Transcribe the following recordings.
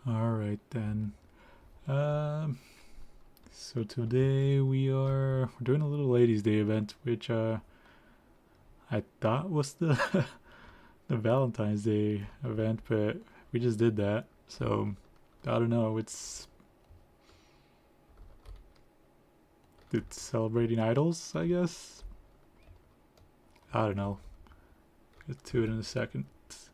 Alright then. So today we're doing a little Ladies' Day event, which I thought was the the Valentine's Day event, but we just did that. So I don't know. It's celebrating idols, I guess. I don't know. Get to it in a second. So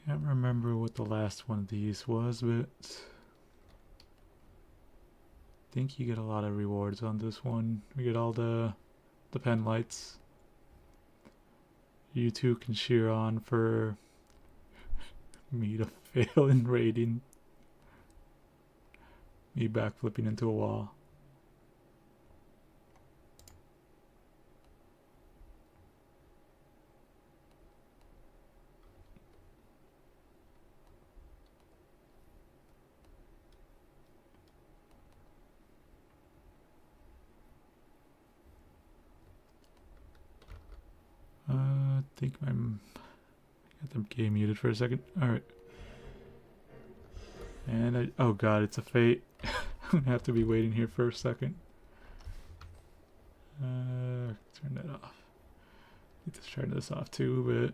can't remember what the last one of these was, but I think you get a lot of rewards on this one. We get all the pen lights. You two can cheer on for me to fail in raiding. Me backflipping into a wall. I think I got the game muted for a second. Alright. And oh god, it's a fate. I'm gonna have to be waiting here for a second. Turn that off. Need to turn this off too, but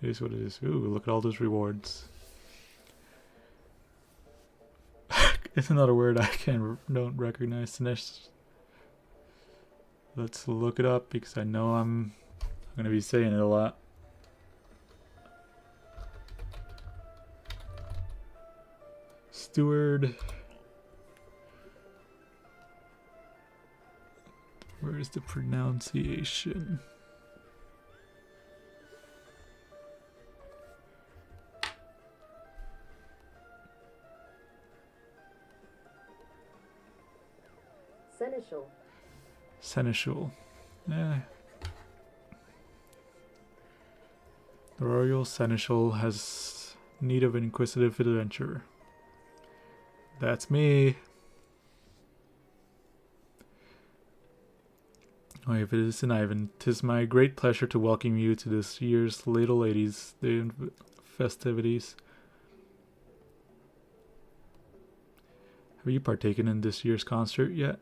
it is what it is. Ooh, look at all those rewards. It's another word I don't recognize. Let's look it up because I know I'm gonna be saying it a lot. Steward. Where is the pronunciation? Seneschal. Seneschal. The Royal Seneschal has need of an inquisitive adventurer. That's me. Oh, if it isn't Ivan, 'tis my great pleasure to welcome you to this year's Little Ladies' Day festivities. Have you partaken in this year's concert yet,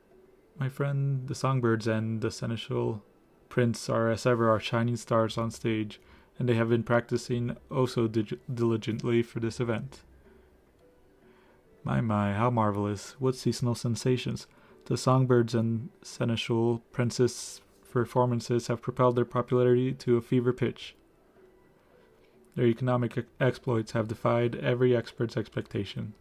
my friend? The songbirds and the seneschal prince are as ever our shining stars on stage, and they have been practicing oh so diligently for this event. My, how marvelous. What seasonal sensations. The songbirds and seneschal princess performances have propelled their popularity to a fever pitch. Their economic exploits have defied every expert's expectation.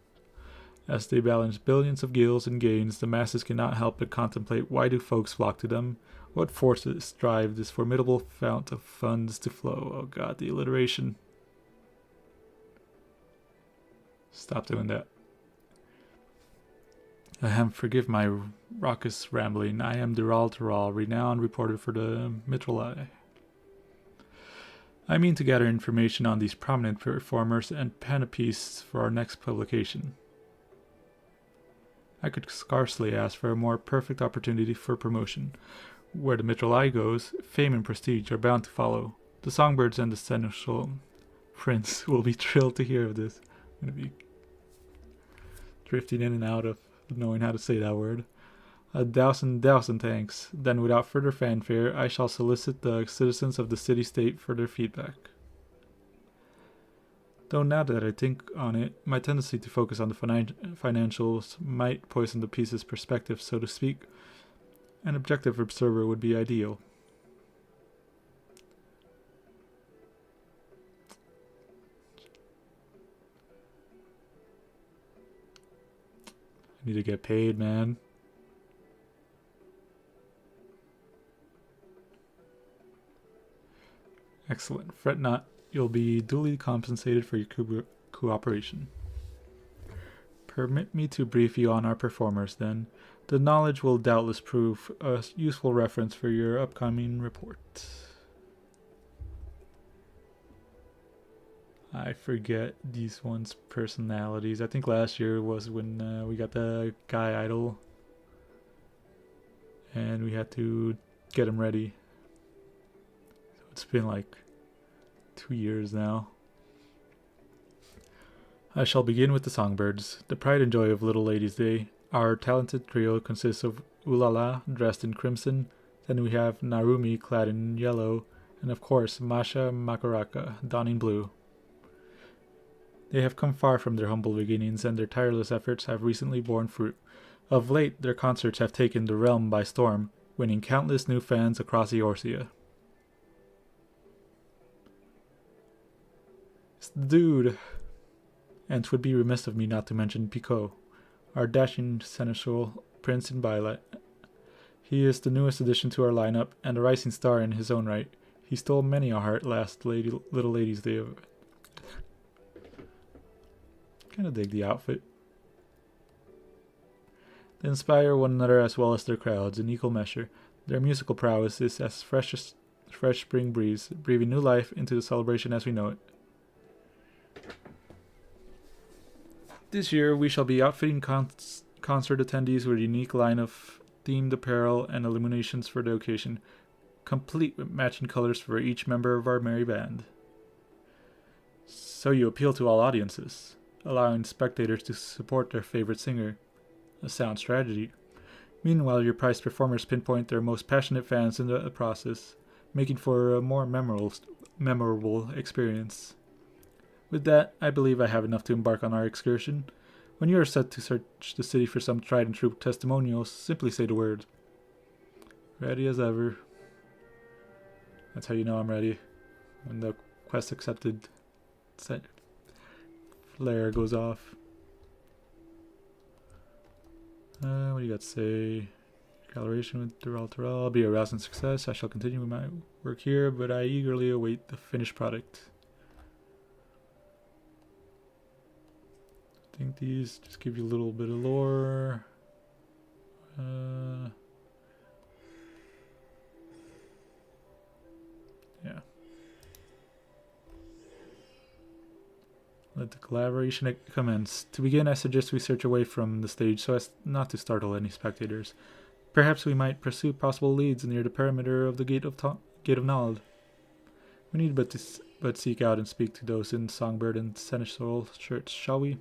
As they balance billions of gills and gains, the masses cannot help but contemplate why do folks flock to them? What forces drive this formidable fount of funds to flow? Oh god, the alliteration. Stop doing that. Ahem, forgive my raucous rambling. I am Dural Tural, renowned reporter for the Mitralai. I mean to gather information on these prominent performers and pen a piece for our next publication. I could scarcely ask for a more perfect opportunity for promotion. Where the Mitralai goes, fame and prestige are bound to follow. The songbirds and the seneschal prince will be thrilled to hear of this. I'm going to be drifting in and out of knowing how to say that word. A thousand thanks. Then without further fanfare, I shall solicit the citizens of the city-state for their feedback. Though now that I think on it, my tendency to focus on the financials might poison the piece's perspective, so to speak. An objective observer would be ideal. I need to get paid, man. Excellent. Fret not. You'll be duly compensated for your cooperation. Permit me to brief you on our performers, then. The knowledge will doubtless prove a useful reference for your upcoming report. I forget these ones' personalities. I think last year was when we got the guy idol. And we had to get him ready. So it's been like 2 years now. I shall begin with the songbirds, the pride and joy of Little Ladies' Day. Our talented trio consists of Ulala, dressed in crimson, then we have Narumi, clad in yellow, and of course Masha Makaraka, donning blue. They have come far from their humble beginnings, and their tireless efforts have recently borne fruit. Of late, their concerts have taken the realm by storm, winning countless new fans across Eorzea. It's the dude! And 'twould be remiss of me not to mention Picot, our dashing seneschal prince in Violet. He is the newest addition to our lineup, and a rising star in his own right. He stole many a heart last Little Ladies' Day. Kinda dig the outfit. They inspire one another as well as their crowds in equal measure. Their musical prowess is as fresh as fresh spring breeze, breathing new life into the celebration as we know it. This year, we shall be outfitting concert attendees with a unique line of themed apparel and illuminations for the occasion, complete with matching colors for each member of our merry band. So you appeal to all audiences, allowing spectators to support their favorite singer. A sound strategy. Meanwhile, your prized performers pinpoint their most passionate fans in the process, making for a more memorable experience. With that, I believe I have enough to embark on our excursion. When you are set to search the city for some tried and true testimonials, simply say the word. Ready as ever. That's how you know I'm ready. When the quest accepted set flare goes off. What do you got to say? Collaboration with Terrell will be a rousing success. I shall continue with my work here, but I eagerly await the finished product. I think these just give you a little bit of lore. Yeah. Let the collaboration commence. To begin, I suggest we search away from the stage so as not to startle any spectators. Perhaps we might pursue possible leads near the perimeter of the Gate of Nald. We need but seek out and speak to those in Songbird and Seneschal shirts, shall we?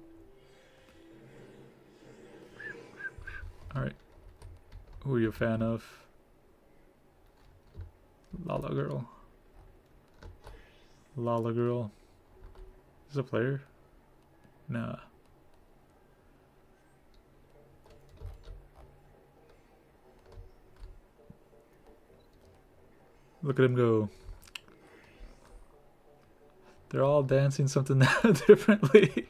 Alright. Who are you a fan of? Lala Girl. Lala Girl. Is this a player? Nah. Look at him go. They're all dancing something differently.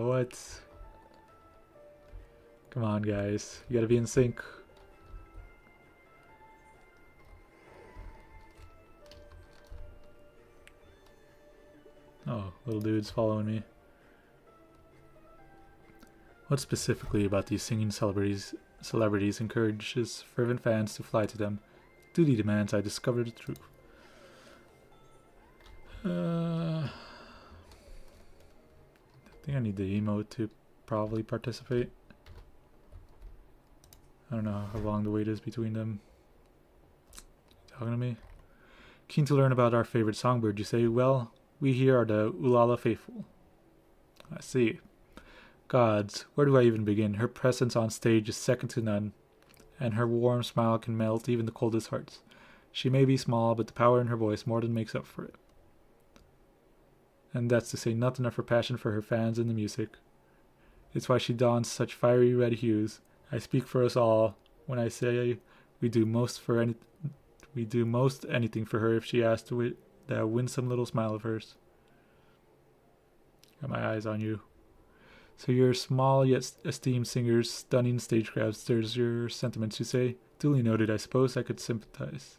What? Come on, guys. You gotta be in sync. Oh, little dude's following me. What specifically about these singing celebrities encourages fervent fans to fly to them? Duty demands I discover the truth. I think I need the emote to probably participate. I don't know how long the wait is between them. Talking to me? Keen to learn about our favorite songbird, you say? Well, we here are the Ulala faithful. I see. Gods, where do I even begin? Her presence on stage is second to none, and her warm smile can melt even the coldest hearts. She may be small, but the power in her voice more than makes up for it. And that's to say nothing of her passion for her fans and the music. It's why she dons such fiery red hues. I speak for us all when I say we do most anything for her if she asks with that winsome little smile of hers. Got my eyes on you. So your small yet esteemed singer's stunning stagecraft stirs your sentiments, you say? Duly noted, I suppose I could sympathize.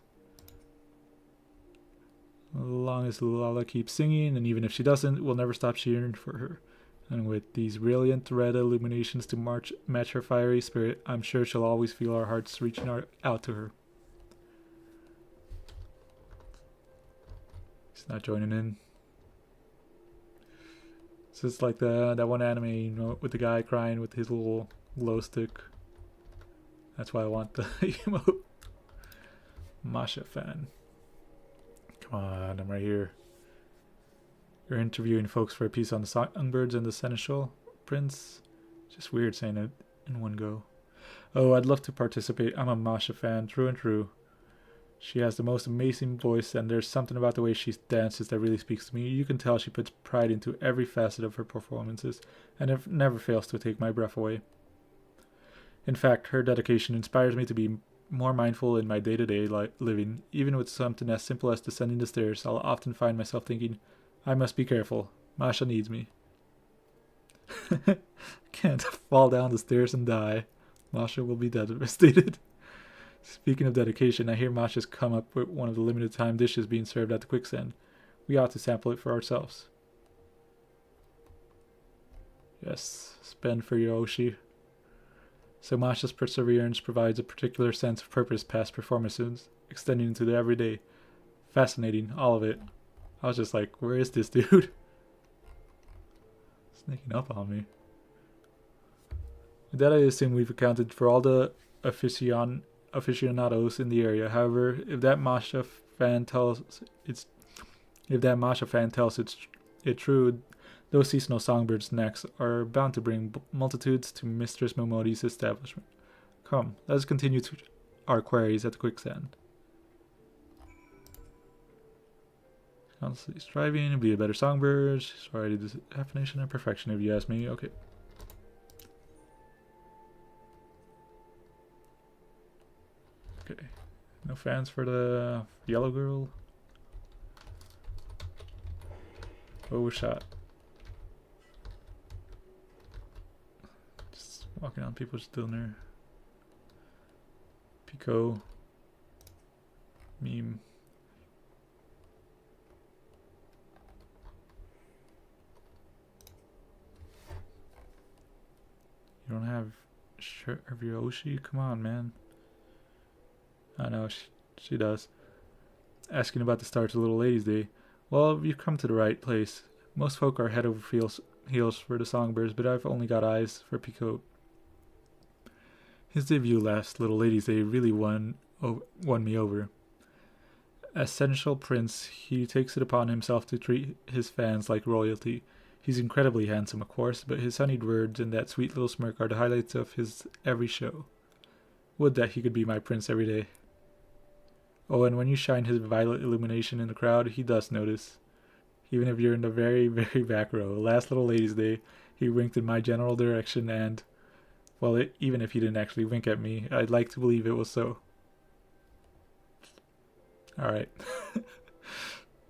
As long as Lala keeps singing, and even if she doesn't, we'll never stop cheering for her. And with these brilliant red illuminations to match her fiery spirit, I'm sure she'll always feel our hearts reaching out to her. He's not joining in. So it's like that one anime, you know, with the guy crying with his little glow stick. That's why I want the emote. Masha fan. Come on, I'm right here. You're interviewing folks for a piece on the songbirds and the seneschal prince. Just weird saying it in one go. Oh, I'd love to participate. I'm a Masha fan, true and true. She has the most amazing voice, and there's something about the way she dances that really speaks to me. You can tell she puts pride into every facet of her performances, and it never fails to take my breath away. In fact, her dedication inspires me to be more mindful in my day-to-day living. Even with something as simple as descending the stairs, I'll often find myself thinking, I must be careful. Masha needs me. Can't fall down the stairs and die. Masha will be devastated. Speaking of dedication, I hear Masha's come up with one of the limited time dishes being served at the quicksand. We ought to sample it for ourselves. Yes, spend for your Oshi. So Masha's perseverance provides a particular sense of purpose past performances, extending into the everyday. Fascinating, all of it. I was just like, where is this dude? Sneaking up on me. With that, I assume we've accounted for all the aficionados in the area. However, if that Masha fan tells it true, those seasonal songbirds' necks are bound to bring multitudes to Mistress Momodi's establishment. Come, let us continue to our queries at the quicksand. Constantly striving to be a better songbird. Sorry, the definition of perfection, if you ask me. Okay. Okay. No fans for the yellow girl. Oh, shot. Just walking on people still near. Pico. Meme. You don't have shirt of your Oshi? Come on, man. I know, she does. Asking about the start of Little Ladies' Day. Well, you've come to the right place. Most folk are head over heels for the songbirds, but I've only got eyes for Pico. His debut last Little Ladies' Day really won me over. As Seneschal Prince, he takes it upon himself to treat his fans like royalty. He's incredibly handsome, of course, but his honeyed words and that sweet little smirk are the highlights of his every show. Would that he could be my prince every day. Oh, and when you shine his violet illumination in the crowd, he does notice. Even if you're in the very, very back row. Last Little Ladies' Day, he winked in my general direction and, well, even if he didn't actually wink at me, I'd like to believe it was so. Alright.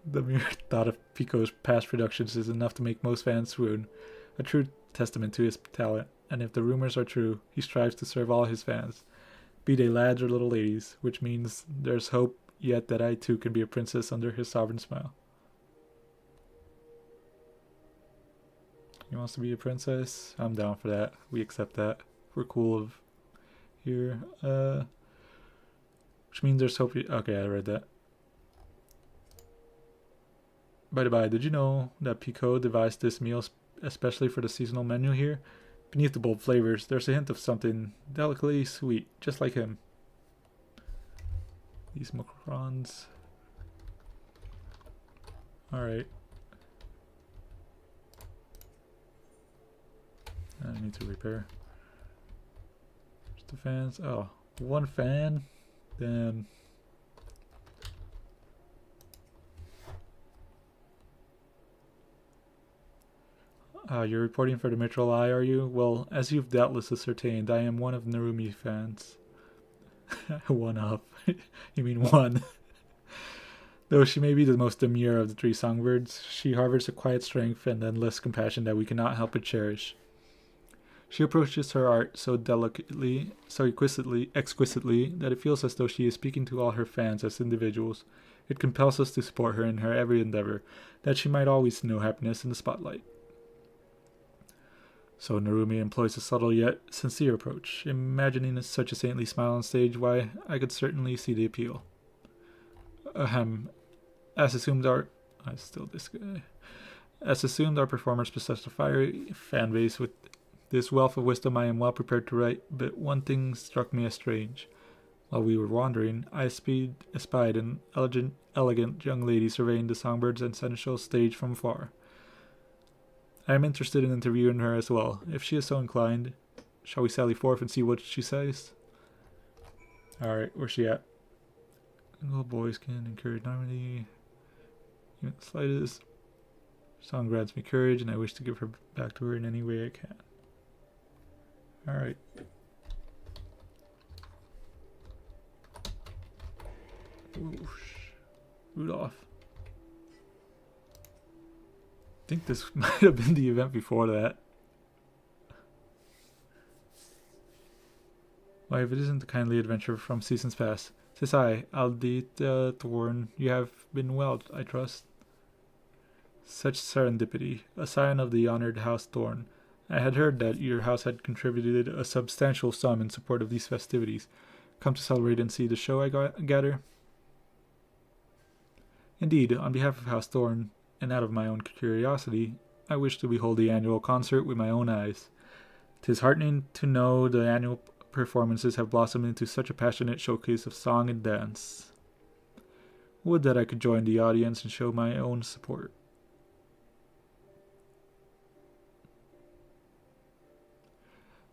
The mere thought of Pico's past productions is enough to make most fans swoon. A true testament to his talent, and if the rumors are true, he strives to serve all his fans, be they lads or little ladies, which means there's hope yet that I too can be a princess under his sovereign smile. He wants to be a princess? I'm down for that. We accept that. We're cool of here. Which means there's hope. Okay, I read that. By the by, did you know that Pico devised this meal especially for the seasonal menu here? Beneath the bold flavors, there's a hint of something delicately sweet, just like him. These macarons. Alright. I need to repair. There's the fans. Oh, one fan? Damn. You're reporting for the Mitral Eye, are you? Well, as you've doubtless ascertained, I am one of Narumi fans. One of. You mean one. Though she may be the most demure of the three songbirds, she harbors a quiet strength and endless compassion that we cannot help but cherish. She approaches her art so delicately, so exquisitely, that it feels as though she is speaking to all her fans as individuals. It compels us to support her in her every endeavor, that she might always know happiness in the spotlight. So Narumi employs a subtle yet sincere approach. Imagining such a saintly smile on stage, why, I could certainly see the appeal. Ahem. As assumed our... As assumed our performers possess a fiery fan base with this wealth of wisdom, I am well prepared to write, but one thing struck me as strange. While we were wandering, I espied an elegant young lady surveying the songbirds and seneschal stage from afar. I am interested in interviewing her as well. If she is so inclined, shall we sally forth and see what she says? Alright, where's she at? Little boys can encourage harmony. Even the slightest. Song grants me courage, and I wish to give her back to her in any way I can. Alright. Whoosh. Rudolph. I think this might have been the event before that. Why, if it isn't the kindly adventure from seasons past. 'Tis I, Aldith Thorn. You have been well, I trust. Such serendipity. A scion of the honored House Thorn. I had heard that your house had contributed a substantial sum in support of these festivities. Come to celebrate and see the show, I gather? Indeed, on behalf of House Thorn, and out of my own curiosity, I wish to behold the annual concert with my own eyes. 'Tis heartening to know the annual performances have blossomed into such a passionate showcase of song and dance. Would that I could join the audience and show my own support.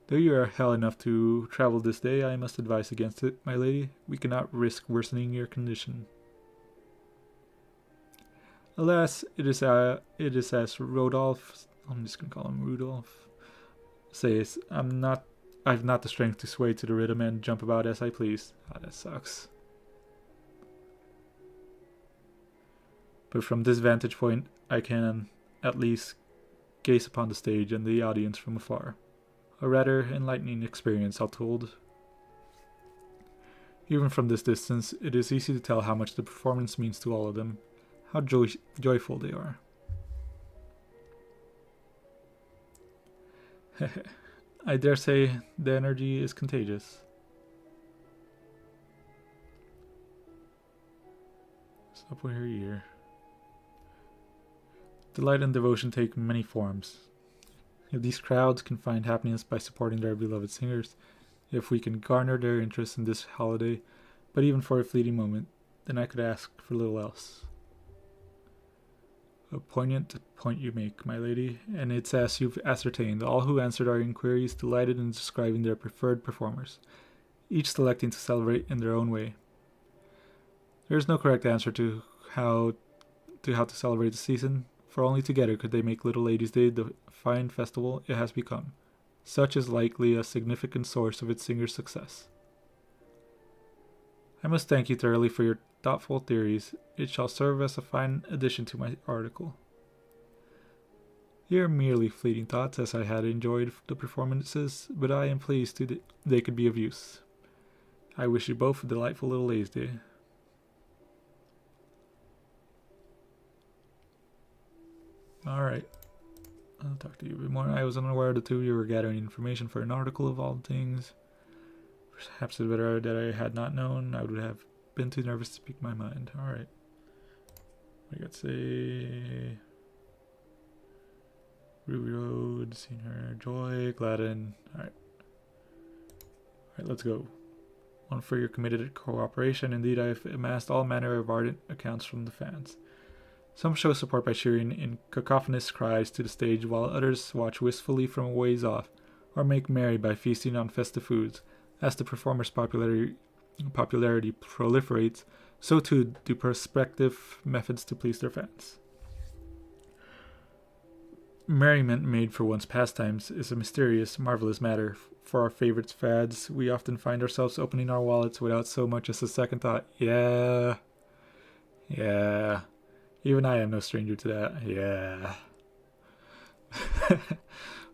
Though you are hell enough to travel this day, I must advise against it, my lady. We cannot risk worsening your condition. Alas, it is as Rodolph, I'm just gonna call him Rudolph, says, I've not the strength to sway to the rhythm and jump about as I please. Ah, that sucks. But from this vantage point, I can, at least, gaze upon the stage and the audience from afar. A rather enlightening experience, all told. Even from this distance, it is easy to tell how much the performance means to all of them. How joyful they are. I dare say the energy is contagious. What's up with her ear? Delight and devotion take many forms. If these crowds can find happiness by supporting their beloved singers, if we can garner their interest in this holiday, but even for a fleeting moment, then I could ask for little else. A poignant point you make, my lady, and it's as you've ascertained. All who answered our inquiries delighted in describing their preferred performers, each selecting to celebrate in their own way. There is no correct answer to how to celebrate the season, for only together could they make Little Ladies' Day the fine festival it has become. Such is likely a significant source of its singer's success. I must thank you thoroughly for your thoughtful theories. It shall serve as a fine addition to my article. They are merely fleeting thoughts, as I had enjoyed the performances, but I am pleased they could be of use. I wish you both a delightful Little Ladies' Day. Alright. I'll talk to you a bit more. I was unaware the two of you were gathering information for an article of all things. Perhaps it's better that I had not known. I would have been too nervous to speak my mind. Alright. What do you got to say? Ruby Road, seen her, Joy, Gladden. Alright. Alright, let's go. One for your committed cooperation. Indeed, I have amassed all manner of ardent accounts from the fans. Some show support by cheering in cacophonous cries to the stage, while others watch wistfully from a ways off, or make merry by feasting on festive foods. As the performer's popularity proliferates, so too do prospective methods to please their fans. Merriment made for one's pastimes is a mysterious, marvelous matter. For our favorites fads, we often find ourselves opening our wallets without so much as a second thought. Yeah. Even I am no stranger to that. Yeah.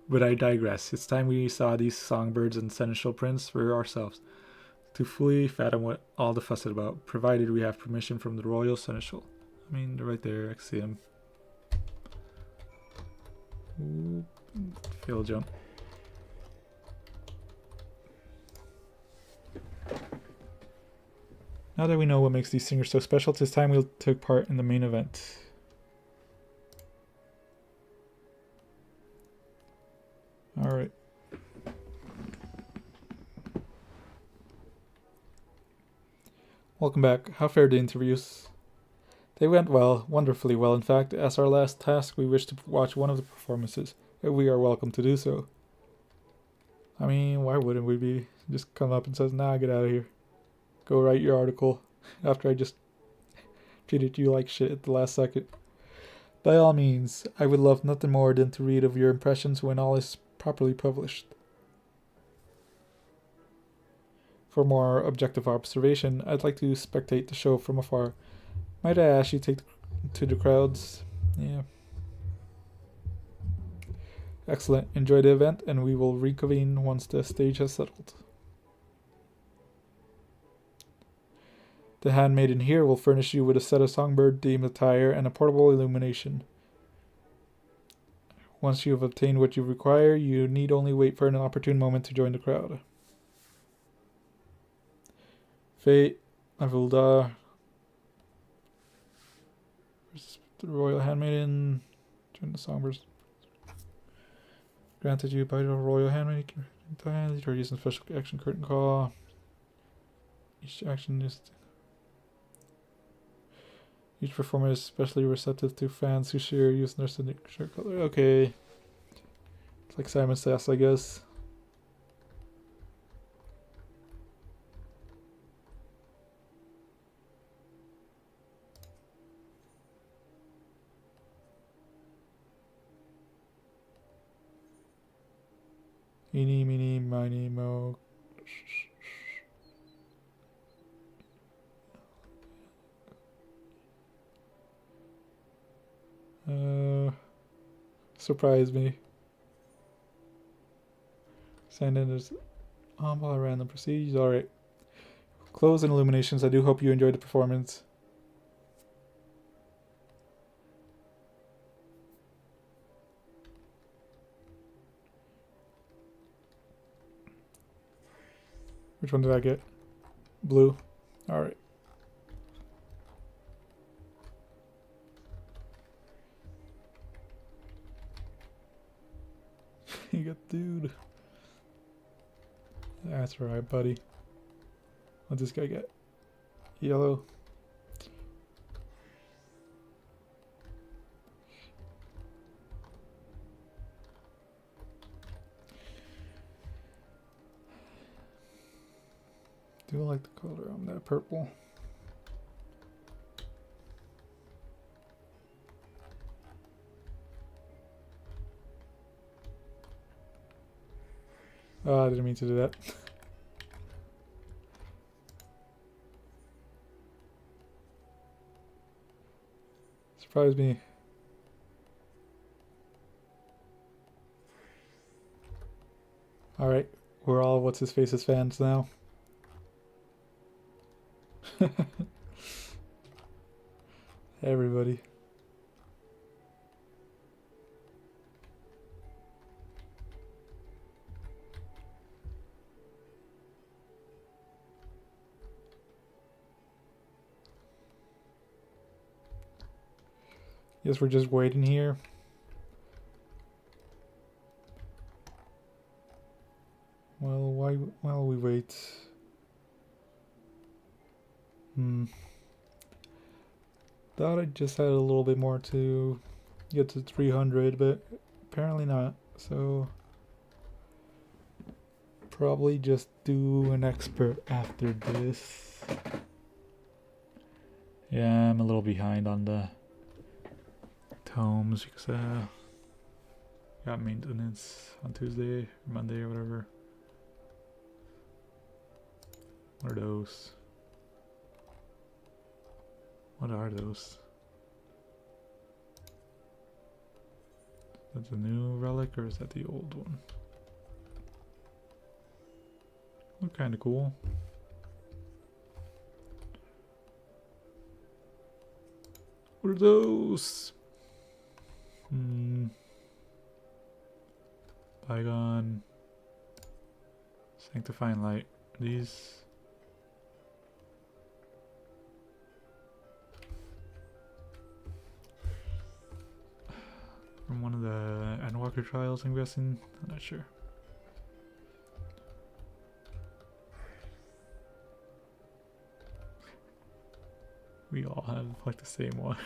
But I digress. It's time we saw these songbirds and seneschal prints for ourselves to fully fathom what all the fuss is about, provided we have permission from the royal seneschal. I mean, they're right there. I can see them. Fail jump. Now that we know what makes these singers so special, it's time we took part in the main event. Alright. Welcome back. How fared the interviews? They went well, wonderfully well in fact. As our last task, we wish to watch one of the performances, if we are welcome to do so. I mean, why wouldn't we be? Just come up and says, nah, get out of here. Go write your article after I just treated you like shit at the last second. By all means, I would love nothing more than to read of your impressions when all is properly published. For more objective observation, I'd like to spectate the show from afar. Might I ask you to take to the crowds? Yeah. Excellent. Enjoy the event, and we will reconvene once the stage has settled. The handmaiden here will furnish you with a set of songbird-themed attire and a portable illumination. Once you have obtained what you require, you need only wait for an opportune moment to join the crowd. Fate, Avulda, the royal handmaiden, join the songbirds. Granted you by the royal handmaiden. You're using special action curtain call. Each action is. Each performer is especially receptive to fans who share using their signature color. Okay. It's like Simon Says, I guess. Eeny, meeny, miny, mo. Surprise me. Send in this all random procedures. Alright. Close and illuminations. I do hope you enjoyed the performance. Which one did I get? Blue. Alright. You got dude. That's right, buddy. What'd this guy get? Yellow. Do like the color on that purple. Oh, I didn't mean to do that. Surprised me. Alright, we're all What's His Face's fans now. Everybody. Guess we're just waiting here. Well, while we wait. Thought I just had a little bit more to get to 300, but apparently not. So probably just do an expert after this. Yeah, I'm a little behind on the tomes because Got maintenance on Tuesday, Monday, or whatever. What are those? What are those? Is that the new relic or is that the old one? Look kind of cool. What are those? Bygone. Sanctifying light. These. From one of the Endwalker trials, I'm guessing. I'm not sure. We all have like the same one.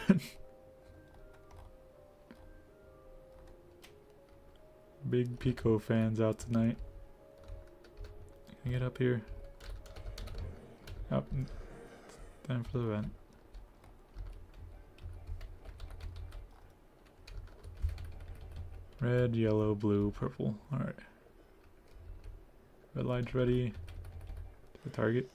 Big Pico fans out tonight. Can I get up here? Up. Time for the event. Red, yellow, blue, purple. Alright. Red light's ready. To the target.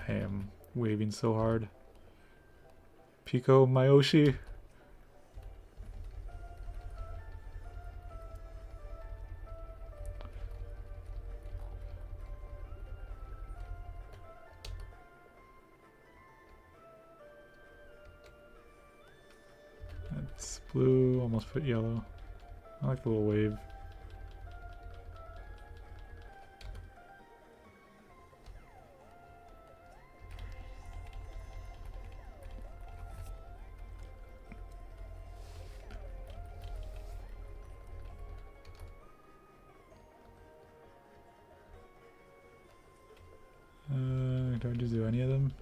I am waving so hard. Pico Mayoshi. That's blue, almost put yellow. I like the little wave. Do I just do any of them?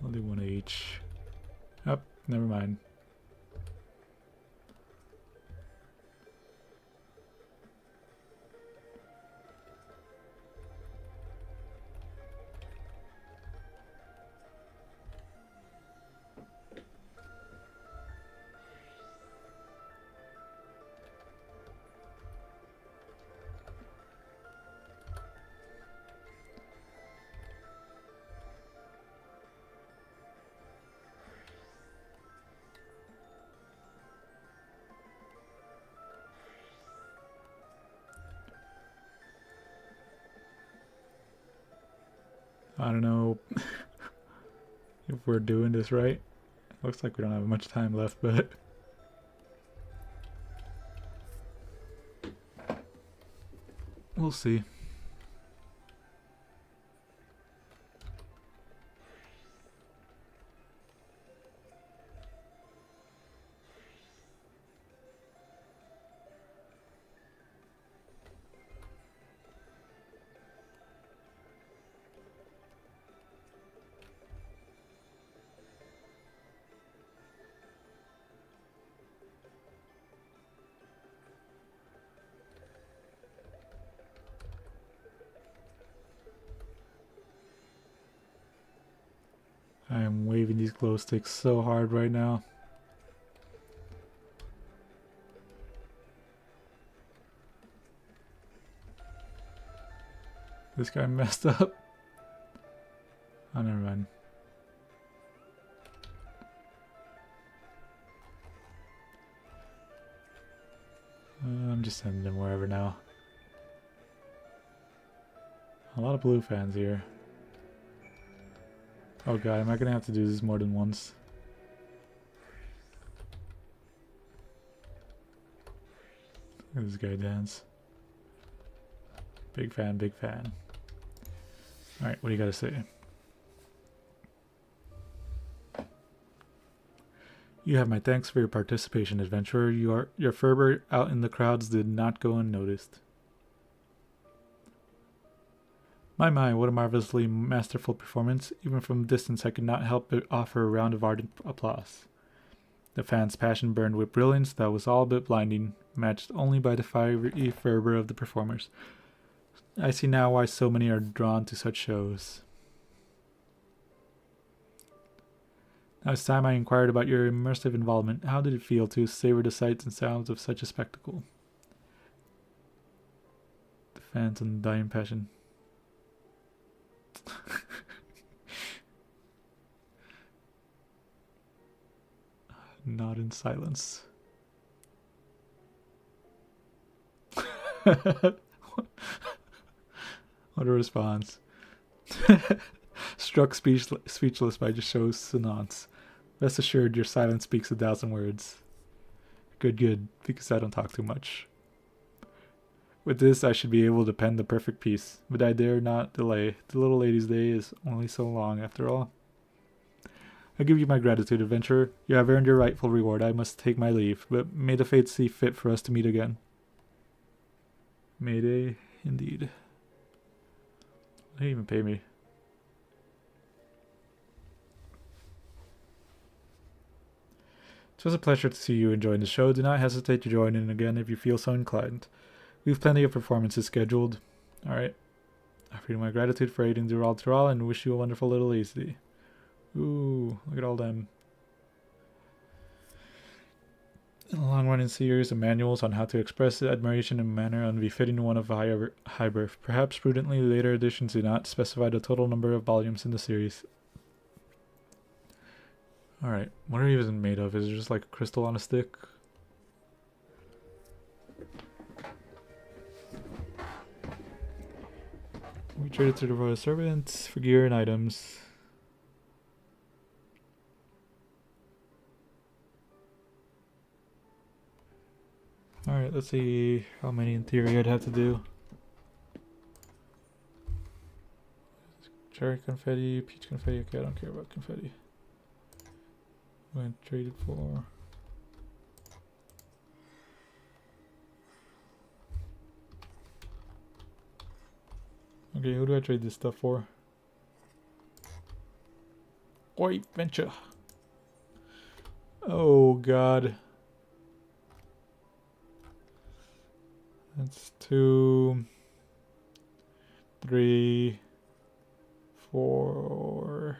I'll do one of each. Oh, never mind. I don't know if we're doing this right. Looks like we don't have much time left, but we'll see. I am waving these glow sticks so hard right now. This guy messed up. Oh, never mind. I'm just sending them wherever now. A lot of blue fans here. Oh god, am I gonna have to do this more than once? Look at this guy dance. Big fan, big fan. Alright, what do you gotta say? You have my thanks for your participation, adventurer. Your fervor out in the crowds did not go unnoticed. My, what a marvelously masterful performance. Even from a distance, I could not help but offer a round of ardent applause. The fans' passion burned with brilliance that was all but blinding, matched only by the fiery fervor of the performers. I see now why so many are drawn to such shows. Now it's time I inquired about your immersive involvement. How did it feel to savor the sights and sounds of such a spectacle? The fans on dying passion. Not in silence. What a response. Struck speechless by just show's nonce. Rest assured your silence speaks 1,000 words. Good, because I don't talk too much. With this, I should be able to pen the perfect piece, but I dare not delay. The little lady's day is only so long, after all. I give you my gratitude, adventurer. You have earned your rightful reward. I must take my leave, but may the fates see fit for us to meet again. May they, indeed. They even pay me. It was a pleasure to see you enjoying the show. Do not hesitate to join in again if you feel so inclined. We have plenty of performances scheduled. Alright. I feel my gratitude for aiding Dural and wish you a wonderful little easy. Ooh, look at all them. In a long-running series of manuals on how to express admiration in a manner unbefitting one of high birth. Perhaps prudently later editions do not specify the total number of volumes in the series. Alright, what are you even made of? Is it just like a crystal on a stick? We traded to the royal servants for gear and items. Alright, let's see how many in theory I'd have to do. Cherry confetti, peach confetti. Okay, I don't care about confetti. Went traded for. Okay, who do I trade this stuff for? Oi, venture. Oh god. That's 2, 3, 4,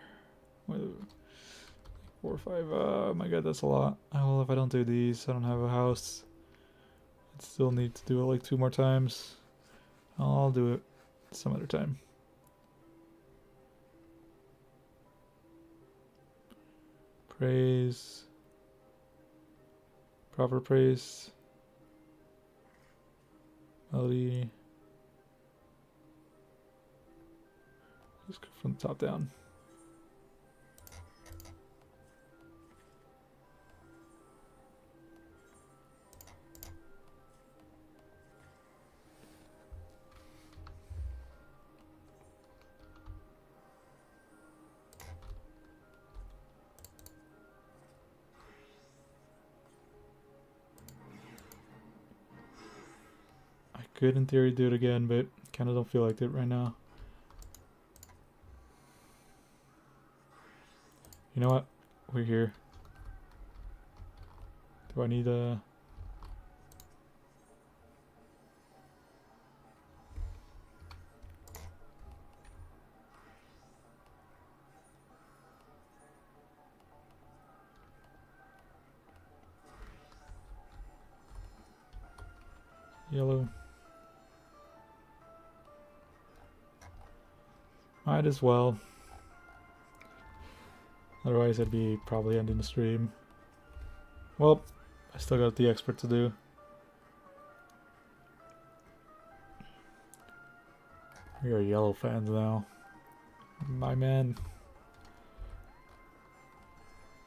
4, 5. Oh my god, that's a lot. Well, if I don't do these, I don't have a house. I'd still need to do it like 2 more times. I'll do it some other time. Praise. Proper praise. Melody. Just go from the top down. Could in theory do it again, but kind of don't feel like it right now. You know what? We're here. Do I need a... Yellow. Might as well. Otherwise I'd be probably ending the stream. Well, I still got the expert to do. We are yellow fans now. My man.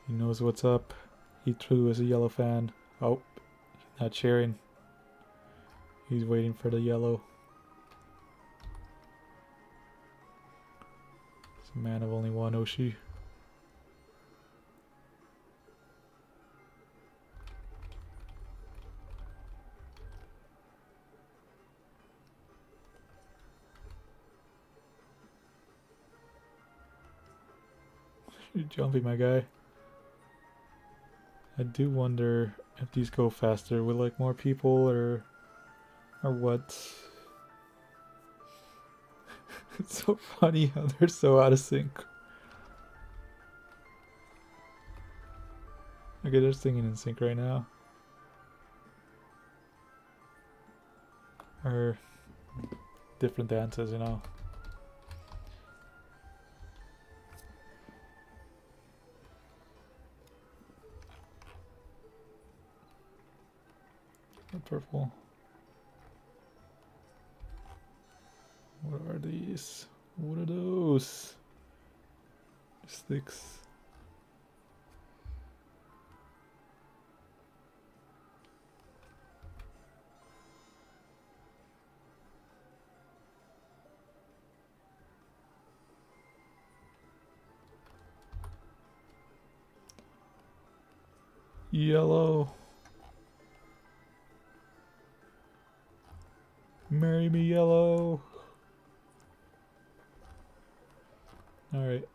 He knows what's up. He too is a yellow fan. Oh, not sharing. He's waiting for the yellow. He's a man of only one, Oshi. You're jumping, my guy. I do wonder if these go faster with like more people or what. It's so funny how they're so out of sync. Okay, they're singing in sync right now. Or different dances, you know. Purple. What are these? What are those? Sticks. Yellow. Marry me, yellow. Alright.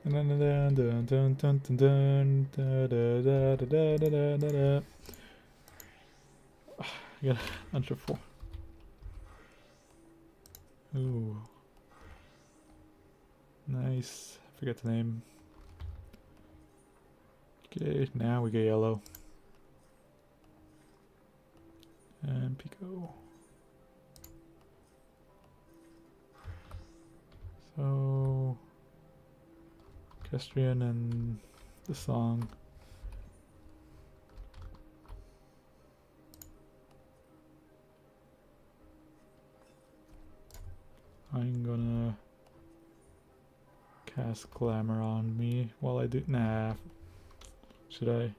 Dun dun dun dun dun dun dun da da da da da da da. I got under 4. Ooh. Nice. I forget the name. Okay, now we get yellow. And Pico. So Castrian and the song. I'm gonna cast glamour on me while I do. Nah. Should I?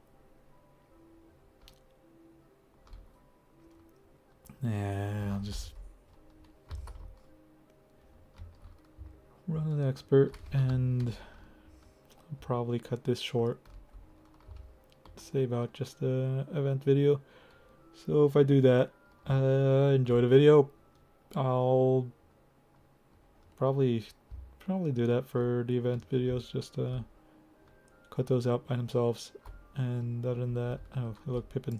Nah, I'll just run an expert and I'll probably cut this short. Save out just the event video. So if I do that, enjoy the video. I'll probably do that for the event videos, just cut those out by themselves. And other than that, oh look, Pippin.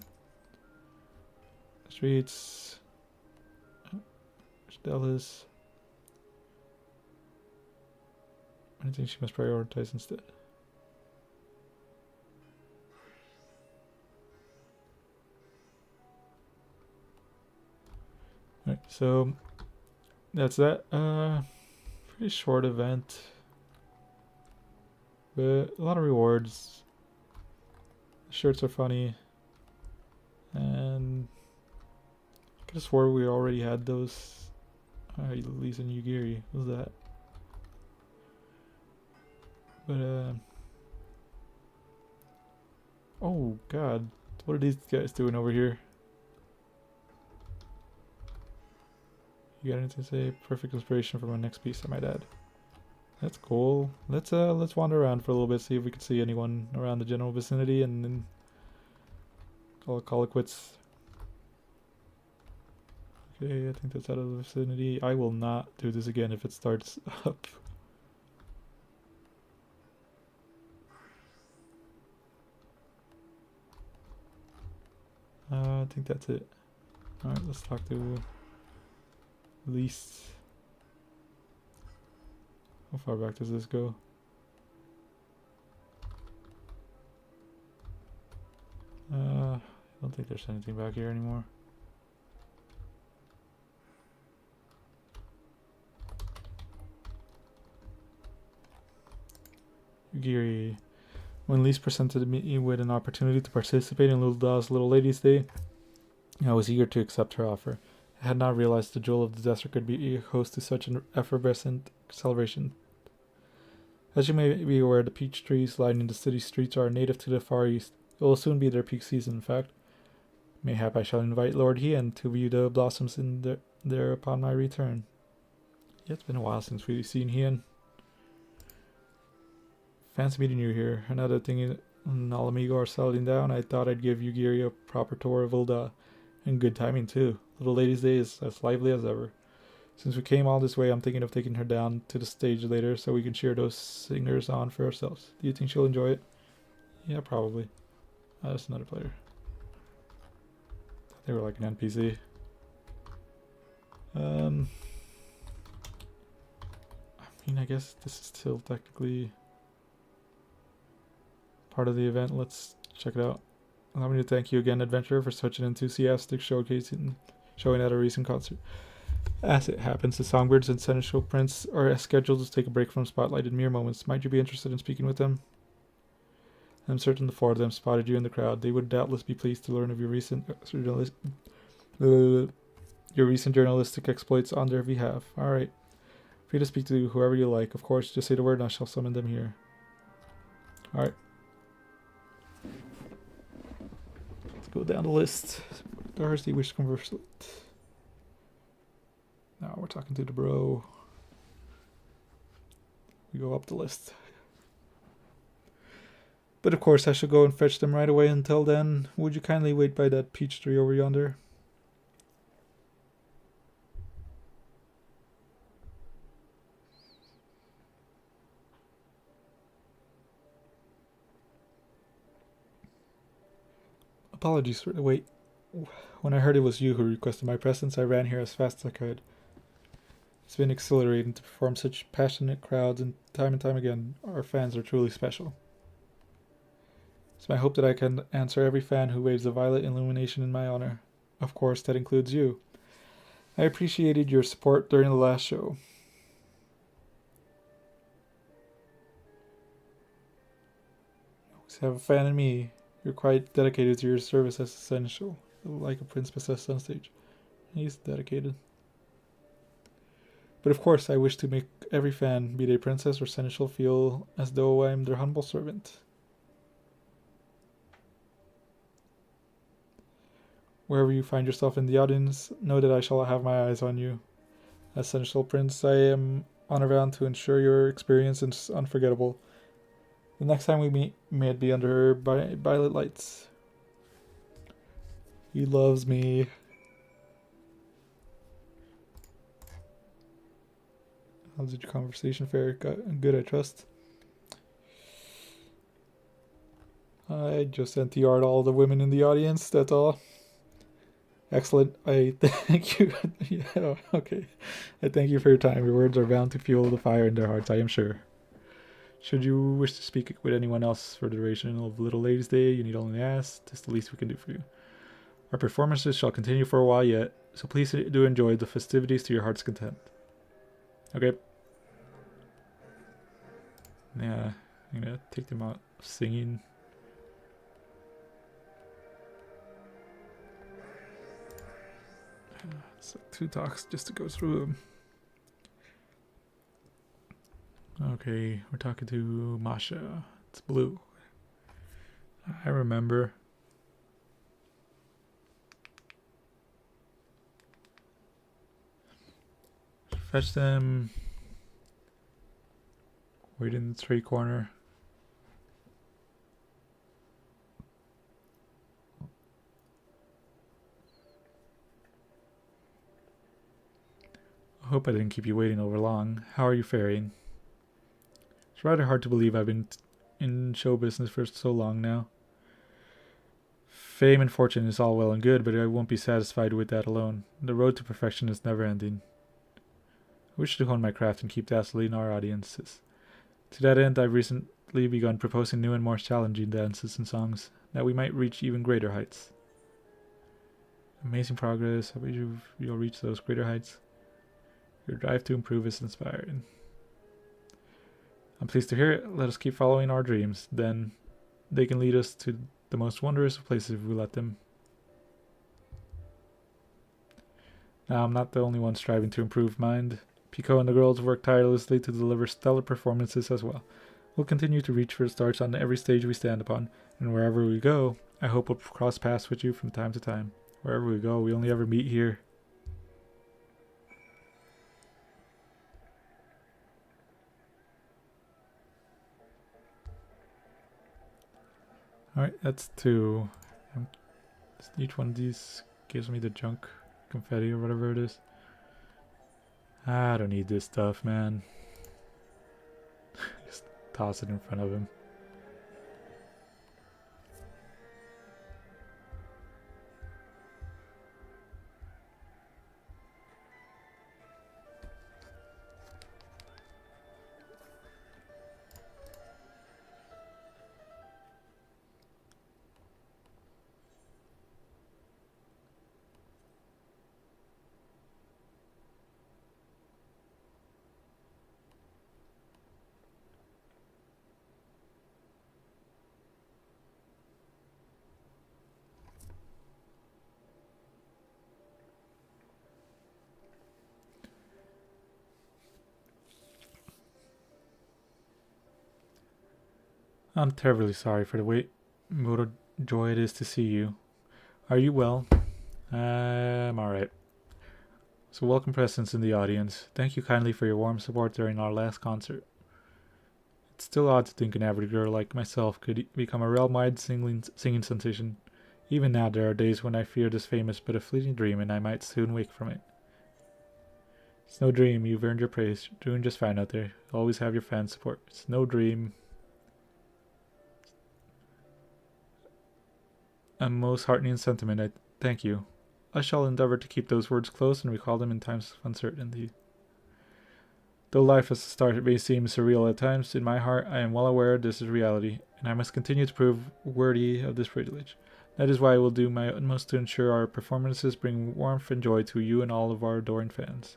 Streets. Stella's. I think she must prioritize instead. Alright, so that's that. Pretty short event, but a lot of rewards. The shirts are funny, and I could have swore we already had those. Lisa and Yugiri, what was that? But oh god, what are these guys doing over here? You got anything to say? Perfect inspiration for my next piece, I might add. That's cool. Let's wander around for a little bit, see if we can see anyone around the general vicinity, and then call it quits. Okay, I think that's out of the vicinity. I will not do this again if it starts up. I think that's it. Alright, let's talk to Least. How far back does this go? I don't think there's anything back here anymore. Yugiri. When Lise presented me with an opportunity to participate in Little Daw's Little Ladies Day, I was eager to accept her offer. I had not realized the jewel of the desert could be a host to such an effervescent celebration. As you may be aware, the peach trees lining the city streets are native to the Far East. It will soon be their peak season, in fact. Mayhap I shall invite Lord Hien to view the blossoms in there upon my return. Yeah, it's been a while since we've seen Hien. Fancy meeting you here. Another thing in Alamigo are settling down. I thought I'd give Yugiri a proper tour of Ulda. And good timing too. Little lady's day is as lively as ever. Since we came all this way, I'm thinking of taking her down to the stage later so we can cheer those singers on for ourselves. Do you think she'll enjoy it? Yeah, probably. Oh, that's another player. They were like an NPC. I mean, I guess this is still technically part of the event. Let's check it out. Allow me to thank you again, Adventurer, for such an enthusiastic showing at a recent concert. As it happens, the Songbirds and Seneschal Prince are scheduled to take a break from Spotlight in mere moments. Might you be interested in speaking with them? I'm certain the four of them spotted you in the crowd. They would doubtless be pleased to learn of your recent journalistic exploits on their behalf. Alright. Free to speak to whoever you like. Of course, just say the word and I shall summon them here. Alright. Let's go down the list. Darcy, wish to converse with. Now we're talking to the bro. We go up the list. But of course, I shall go and fetch them right away. Until then, would you kindly wait by that peach tree over yonder? Apologies for the wait. When I heard it was you who requested my presence, I ran here as fast as I could. It's been exhilarating to perform such passionate crowds, and time again, our fans are truly special. It's my hope that I can answer every fan who waves a violet illumination in my honor. Of course, that includes you. I appreciated your support during the last show. You always have a fan in me. You're quite dedicated to your service as essential, like a prince possessed on stage. He's dedicated. But of course, I wish to make every fan, be they princess or seneschal, feel as though I am their humble servant. Wherever you find yourself in the audience, know that I shall have my eyes on you. As seneschal prince, I am honor-bound to ensure your experience is unforgettable. The next time we meet, may it be under violet lights. He loves me. How did your conversation fare? Good, I trust. I just NTR'd all the women in the audience, that's all. Excellent. I thank you. Yeah, okay. I thank you for your time. Your words are bound to fuel the fire in their hearts, I am sure. Should you wish to speak with anyone else for the duration of Little Lady's Day, you need only ask. This is the least we can do for you. Our performances shall continue for a while yet, so please do enjoy the festivities to your heart's content. Okay. Yeah, I'm gonna take them out singing. It's like 2 talks just to go through them. Okay, we're talking to Masha. It's blue. I remember. Fetch them. Wait in the tree corner. I hope I didn't keep you waiting over long. How are you faring? It's rather hard to believe I've been in show business for so long now. Fame and fortune is all well and good, but I won't be satisfied with that alone. The road to perfection is never ending. I wish to hone my craft and keep dazzling our audiences. To that end, I've recently begun proposing new and more challenging dances and songs, that we might reach even greater heights. Amazing progress. I bet you'll reach those greater heights. Your drive to improve is inspiring. I'm pleased to hear it. Let us keep following our dreams. Then they can lead us to the most wondrous of places if we let them. Now, I'm not the only one striving to improve mind. Pico and the girls work tirelessly to deliver stellar performances as well. We'll continue to reach for the stars on every stage we stand upon, and wherever we go, I hope we'll cross paths with you from time to time. Wherever we go, we only ever meet here. Alright, that's 2. Each one of these gives me the junk confetti or whatever it is. I don't need this stuff, man. Just toss it in front of him. I'm terribly sorry for the wait. What a joy it is to see you. Are you well? I'm alright. So welcome presents in the audience. Thank you kindly for your warm support during our last concert. It's still odd to think an average girl like myself could become a realm-wide singing sensation. Even now there are days when I fear this fame is but a fleeting dream and I might soon wake from it. It's no dream, you've earned your praise. You're doing just fine out there. Always have your fans' support. It's no dream. A most heartening sentiment, I thank you. I shall endeavor to keep those words close and recall them in times of uncertainty. Though life as a start may seem surreal at times, in my heart I am well aware this is reality, and I must continue to prove worthy of this privilege. That is why I will do my utmost to ensure our performances bring warmth and joy to you and all of our adoring fans.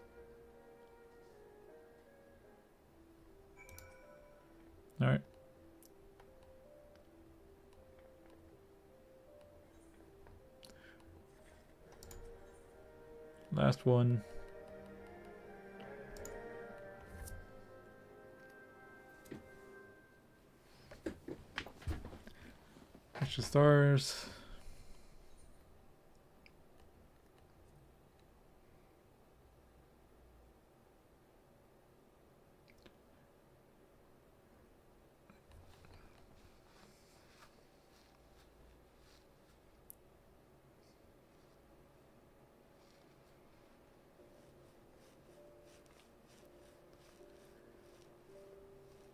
Alright. Last one. Extra stars.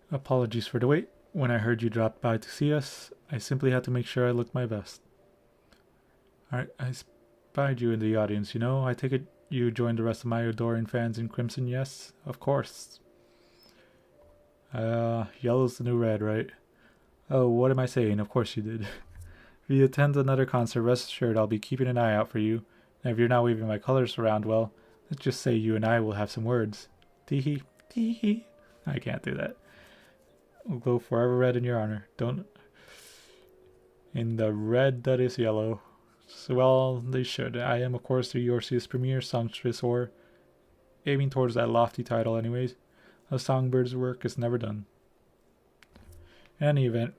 Apologies for the wait. When I heard you dropped by to see us, I simply had to make sure I looked my best. Alright, I spied you in the audience, you know. I take it you joined the rest of my adoring fans in Crimson, yes? Of course. Yellow's the new red, right? Oh, what am I saying? Of course you did. If you attend another concert, rest assured I'll be keeping an eye out for you. And if you're not waving my colors around, well, let's just say you and I will have some words. Tee-hee. Tee-hee. I can't do that. We'll go forever red in your honor. Don't... In the red that is yellow. So, well, they should. I am, of course, the Eorzeus premier songstress, or aiming towards that lofty title anyways. A songbird's work is never done. In any event,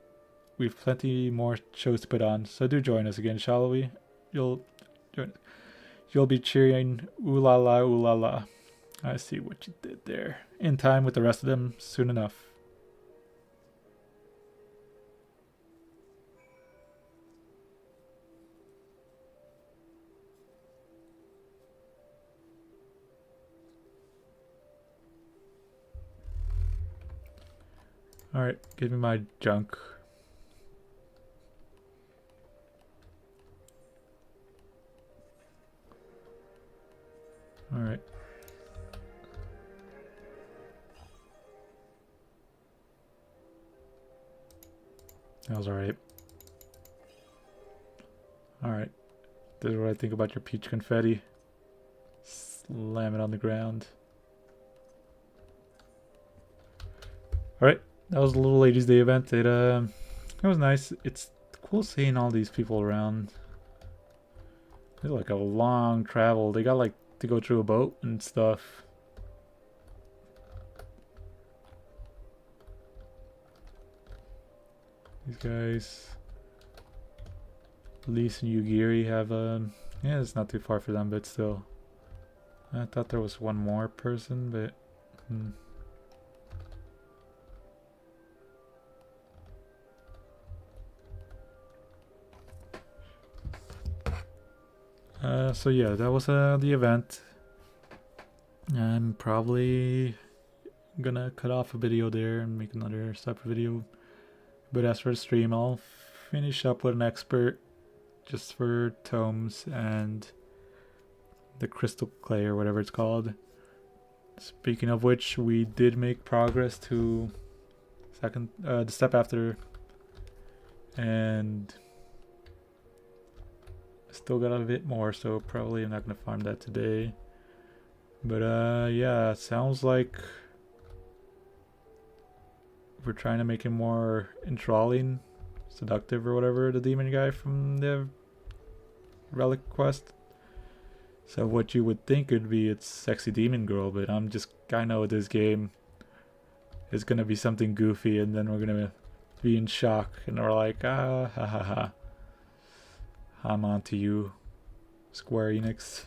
we've plenty more shows to put on, so do join us again, shall we? You'll be cheering ooh la la ooh la la. I see what you did there. In time with the rest of them, soon enough. Alright, give me my junk. Alright. That was alright. Alright. This is what I think about your peach confetti. Slam it on the ground. Alright. That was a little Ladies' Day event. It was nice. It's cool seeing all these people around. It's like a long travel. They got like to go through a boat and stuff. These guys, Lise and Yugiri have yeah, it's not too far for them, but still. I thought there was one more person, but So yeah, that was the event. I'm probably gonna cut off a video there and make another separate video. But as for the stream, I'll finish up with an expert just for tomes and the crystal clay or whatever it's called. Speaking of which, we did make progress to the step after, and still got a bit more, so probably I'm not gonna farm that today. But yeah, it sounds like we're trying to make him more enthralling, seductive or whatever, the demon guy from the relic quest. So what you would think would be it's sexy demon girl, but I know this game is gonna be something goofy, and then we're gonna be in shock, and we're like, ah, ha ha ha. I'm on to you, Square Enix.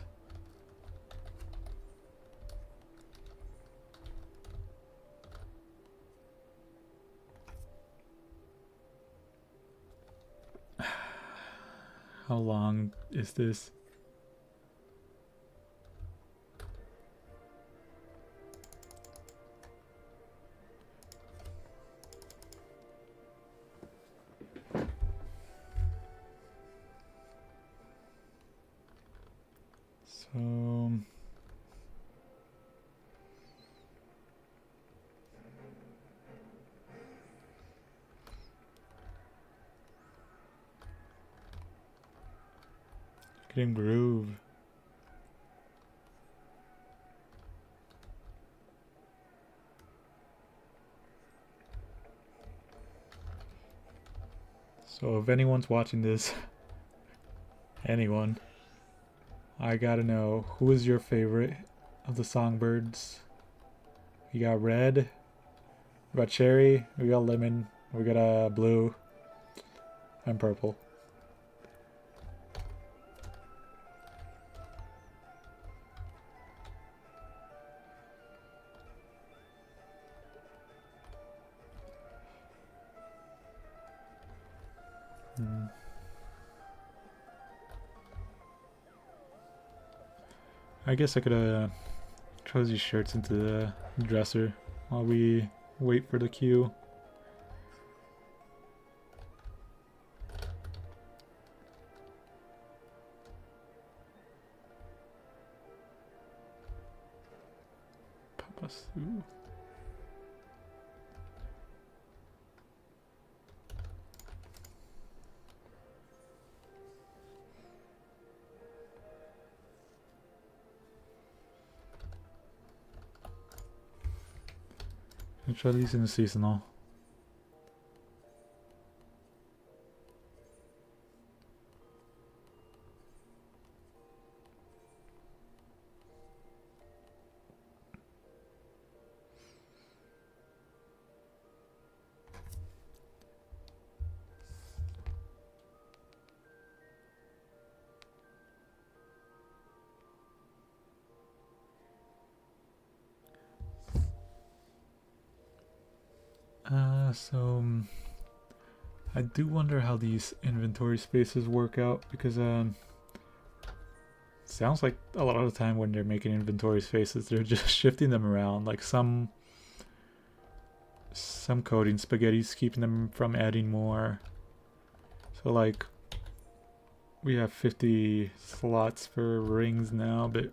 How long is this? So getting groove. So if anyone's watching this, anyone, I gotta know, who is your favorite of the songbirds? We got red, we got cherry, we got lemon, we got blue, and purple. I guess I could throw these shirts into the dresser while we wait for the queue. Papa Sue. I'll try these in the seasonal. So I do wonder how these inventory spaces work out, because sounds like a lot of the time when they're making inventory spaces, they're just shifting them around. Like some coding spaghetti's keeping them from adding more. So like we have 50 slots for rings now, but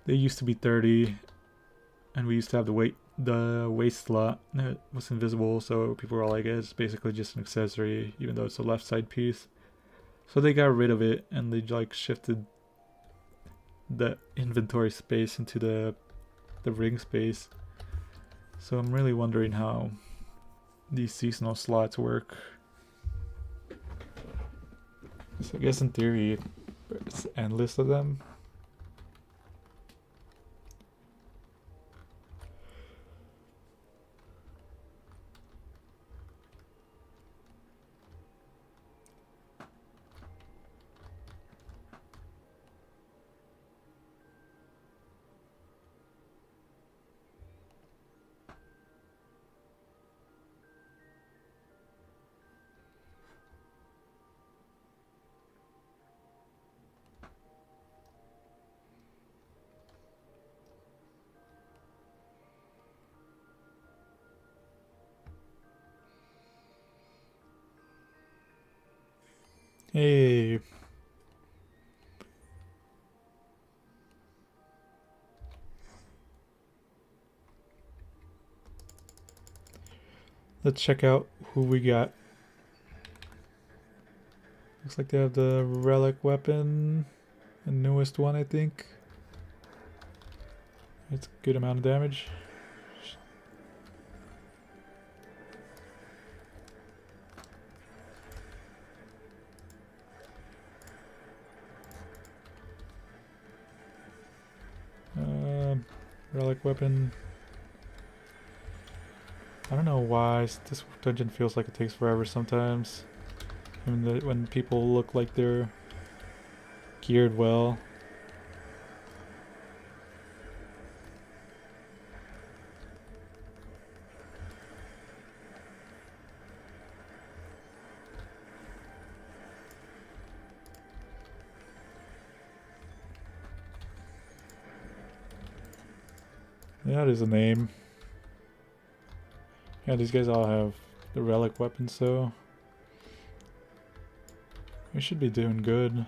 they used to be 30, and we used to have the waist slot that was invisible, so people were like, it's basically just an accessory, even though it's a left side piece. So they got rid of it, and they like shifted the inventory space into the ring space. So I'm really wondering how these seasonal slots work. So I guess in theory it's endless of them. Hey. Let's check out who we got. Looks like they have the relic weapon, the newest one, I think. It's a good amount of damage. Relic weapon. I don't know why this dungeon feels like it takes forever sometimes. When people look like they're geared well. That is a name. Yeah, these guys all have the relic weapons, so we should be doing good.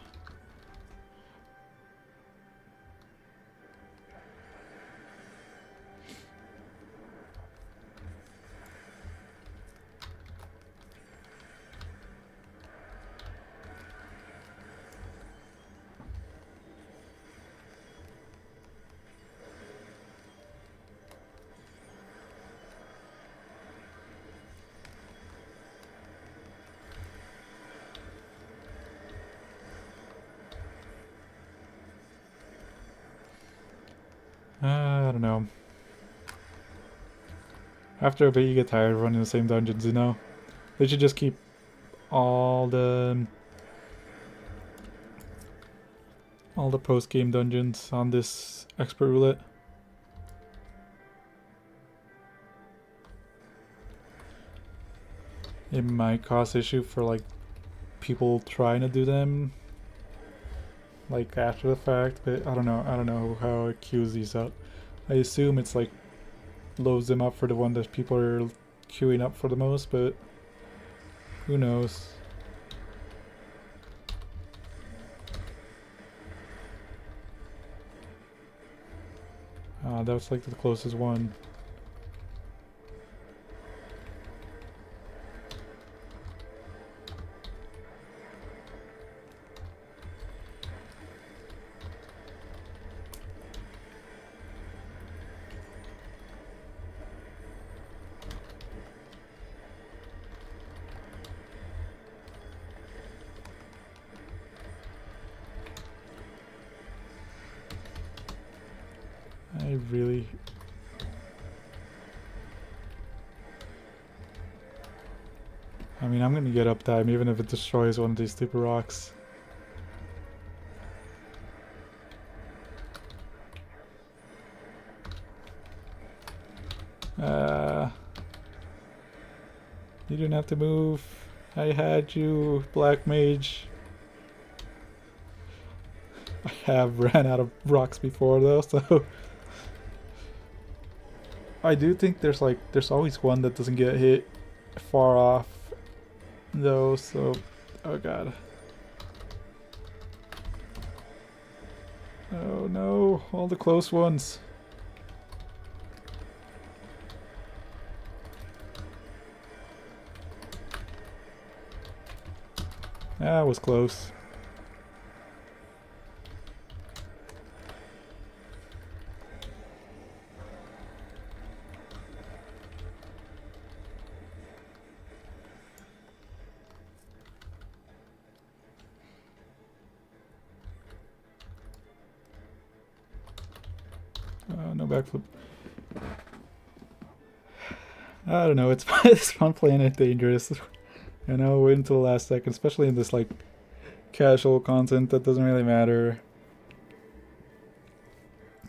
I don't know. After a bit you get tired of running the same dungeons, you know? They should just keep all the post-game dungeons on this expert roulette. It might cause issue for like people trying to do them like after the fact, but I don't know how it queues these up. I assume it's like loads them up for the one that people are queuing up for the most, but who knows. That was like the closest one. I really... I mean, I'm gonna get uptime even if it destroys one of these stupid rocks. You didn't have to move. I had you, Black Mage. I have ran out of rocks before though, so... I do think there's always one that doesn't get hit far off though, so... Oh god. Oh no, all the close ones. That was close. No backflip. I don't know, it's fun playing it dangerous. You know, wait until the last second, especially in this like casual content that doesn't really matter.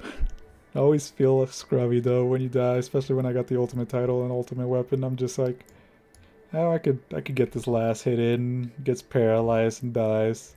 I always feel scrubby though when you die, especially when I got the ultimate title and ultimate weapon. I'm just like, oh, I could get this last hit in, gets paralyzed and dies.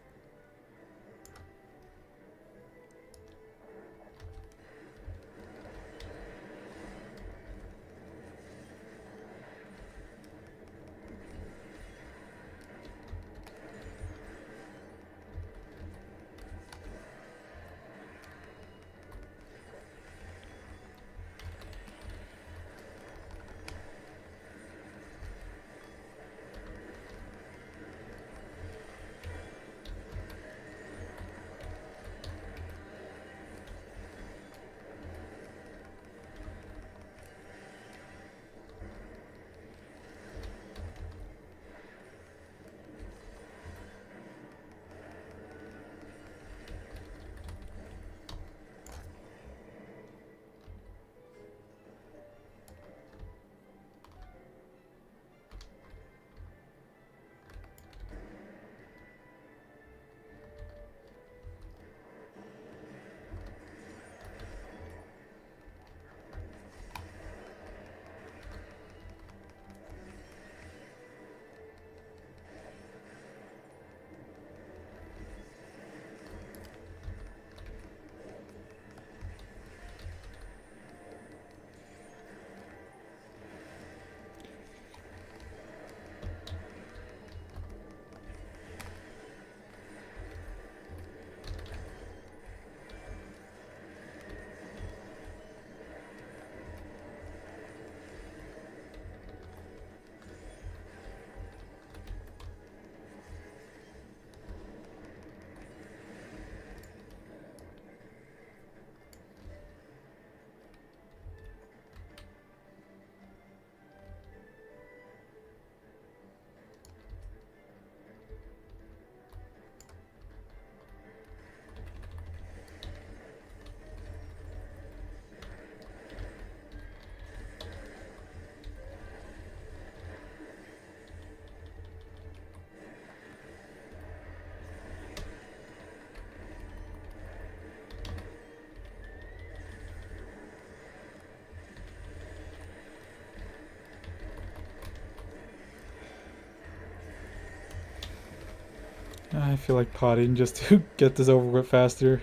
I feel like potting just to get this over with faster.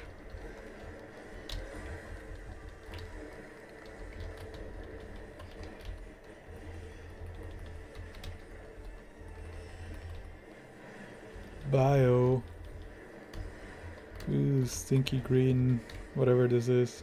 Bio. Ooh, stinky green, whatever this is.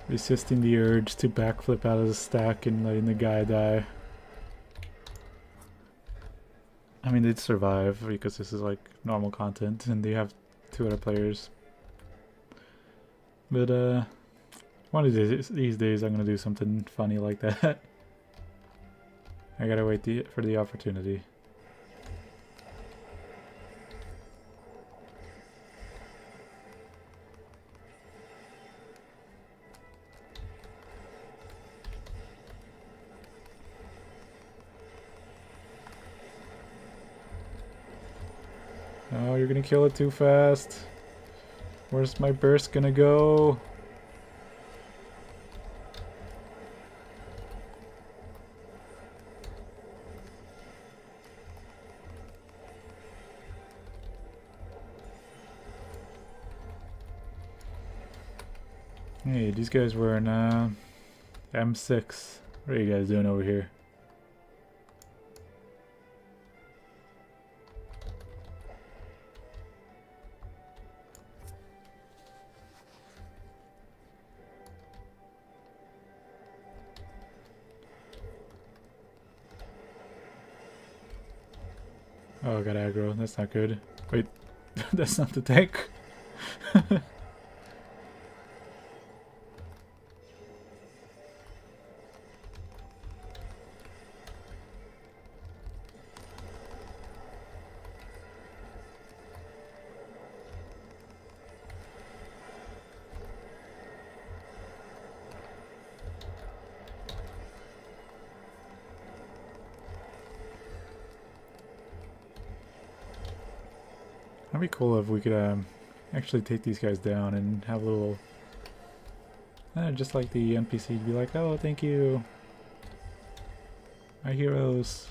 Resisting the urge to backflip out of the stack and letting the guy die. I mean, they'd survive because this is like normal content and they have 2 other players. But one of these days I'm gonna do something funny like that. I gotta wait for the opportunity. Oh, you're gonna kill it too fast. Where's my burst gonna go? Hey, these guys were in M6. What are you guys doing over here? Oh, I got aggro. That's not good. Wait, that's not the tank. That'd be cool if we could actually take these guys down and have a little... just like the NPC be like, oh, thank you. My heroes.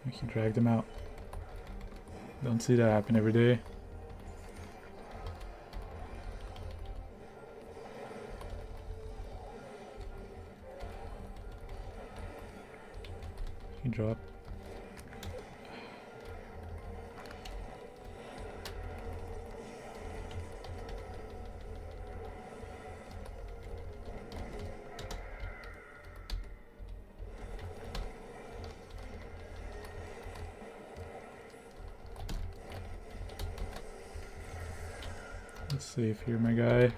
We can drag them out. Don't see that happen every day. You drop. Let's save here, my guy.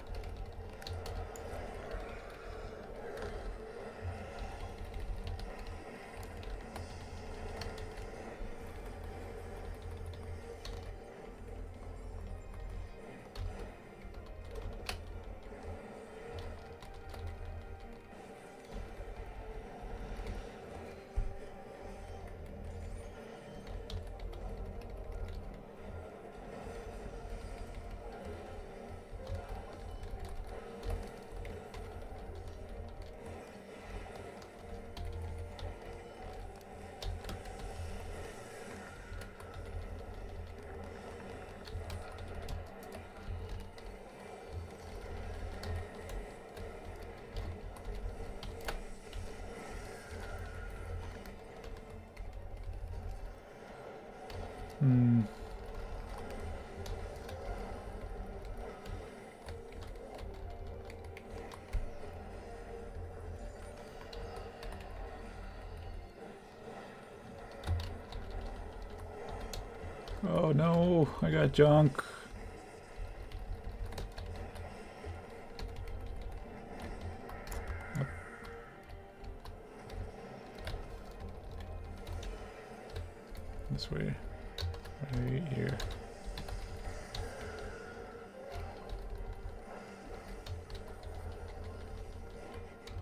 Oh no, I got junk. This way. Right here.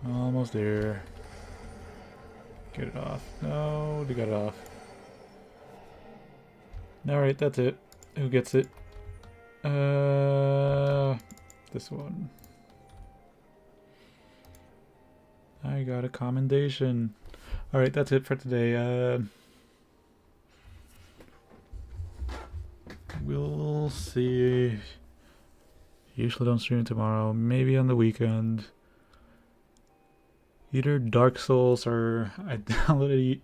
Almost there. Get it off. No, they got it off. Alright, that's it. Who gets it? This one. I got a commendation. Alright, that's it for today. We'll see. Usually don't stream tomorrow. Maybe on the weekend. Either Dark Souls or I downloaded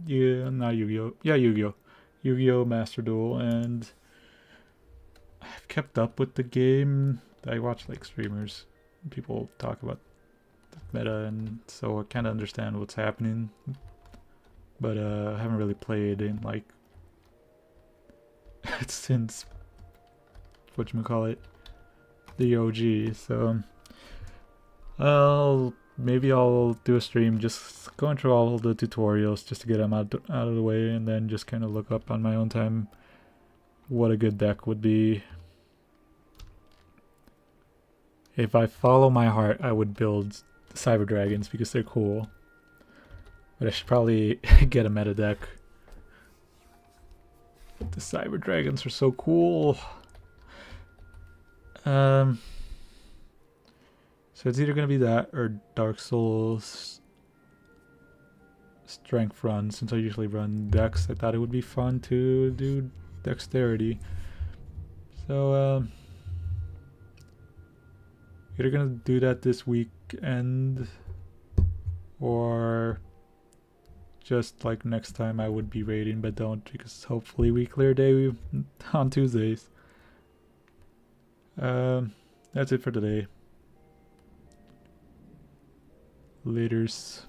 not Yu-Gi-Oh! Yeah, Yu-Gi-Oh! Yu-Gi-Oh! Master Duel, and I've kept up with the game. I watch like streamers, people talk about the meta, and so I kind of understand what's happening. But I haven't really played in like since whatchamacallit, the OG. So maybe I'll do a stream just going through all the tutorials just to get them out of the way, and then just kind of look up on my own time what a good deck would be. If I follow my heart, I would build Cyber Dragons because they're cool. But I should probably get a meta deck. The Cyber Dragons are so cool. So it's either going to be that or Dark Souls Strength run. Since I usually run Dex, I thought it would be fun to do Dexterity. So either going to do that this weekend or just like next time I would be raiding, but don't, because hopefully we clear day on Tuesdays. That's it for today. Laters.